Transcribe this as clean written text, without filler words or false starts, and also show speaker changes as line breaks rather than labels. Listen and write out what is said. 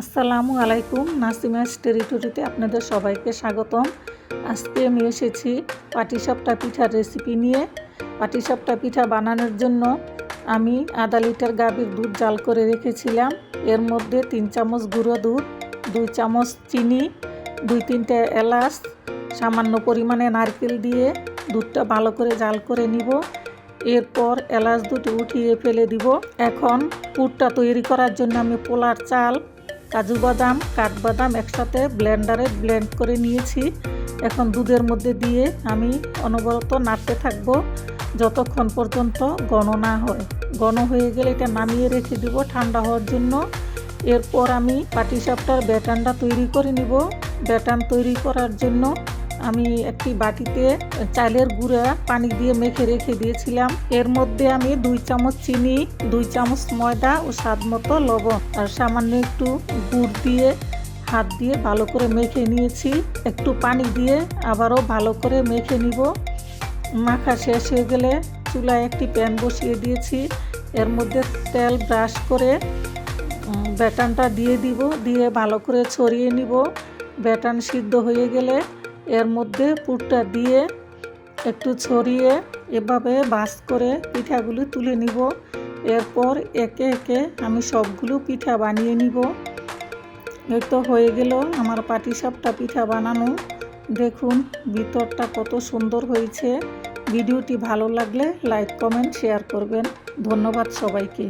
আসসালামু আলাইকুম। নাসিমাস টেরিটরিতে আপনাদের সবাইকে স্বাগতম। আজকে আমি এসেছি পাটিসাপটা পিঠার রেসিপি নিয়ে। পাটিসাপটা পিঠা বানানোর জন্য আমি আধা লিটার গাভীর দুধ জাল করে রেখেছিলাম। এর মধ্যে 3 চামচ গুঁড়ো দুধ, 2 চামচ চিনি, 2-3টে এলাচ, সামান্য পরিমাণে নারকেল দিয়ে দুধটা ভালো করে জাল করে নিব। এরপর এলাচ দুটো উঠিয়ে ফেলে দিব। এখন পুরটা তৈরি করার জন্য আমি পোলার চাল, কাজু বাদাম, কাঠবাদাম একসাথে ব্লেন্ডারে ব্লেন্ড করে নিয়েছি। এখন দুধের মধ্যে দিয়ে আমি অনবরত নাড়তে থাকব যতক্ষণ পর্যন্ত ঘন না হয়। ঘন হয়ে গেলে এটা নামিয়ে রেখে দিব ঠান্ডা হওয়ার জন্য। এরপর আমি পাটিসাপটার ব্যাটারটা তৈরি করে নিব। ব্যাটার তৈরি করার জন্য আমি একটি বাটিতে চালের গুঁড়া পানি দিয়ে মেখে রেখে দিয়েছিলাম। এর মধ্যে আমি 2 চামচ চিনি, 2 চামচ ময়দা ও স্বাদ মতো লবণ আর সামান্য একটু গুড় দিয়ে হাত দিয়ে ভালো করে মেখে নিয়েছি। একটু পানি দিয়ে আবারও ভালো করে মেখে নিব। মাখা শেষ হয়ে গেলে চুলায় একটি প্যান বসিয়ে দিয়েছি। এর মধ্যে তেল ব্রাশ করে ব্যাটারটা দিয়ে দিব, দিয়ে ভালো করে ছড়িয়ে নিব। ব্যাটার সিদ্ধ হয়ে গেলে এর মধ্যে পুরটা দিয়ে একটু ছড়িয়ে এভাবে ভাঁজ করে পিঠাগুলো তুলে নিব। এরপর একে একে আমি সবগুলো পিঠা বানিয়ে নিব। এই তো হয়ে গেল আমার পাটিসাপটা পিঠা বানানো। দেখুন ভিতরটা কত সুন্দর হয়েছে। ভিডিওটি ভালো লাগলে লাইক, কমেন্ট, শেয়ার করবেন। ধন্যবাদ সবাইকে।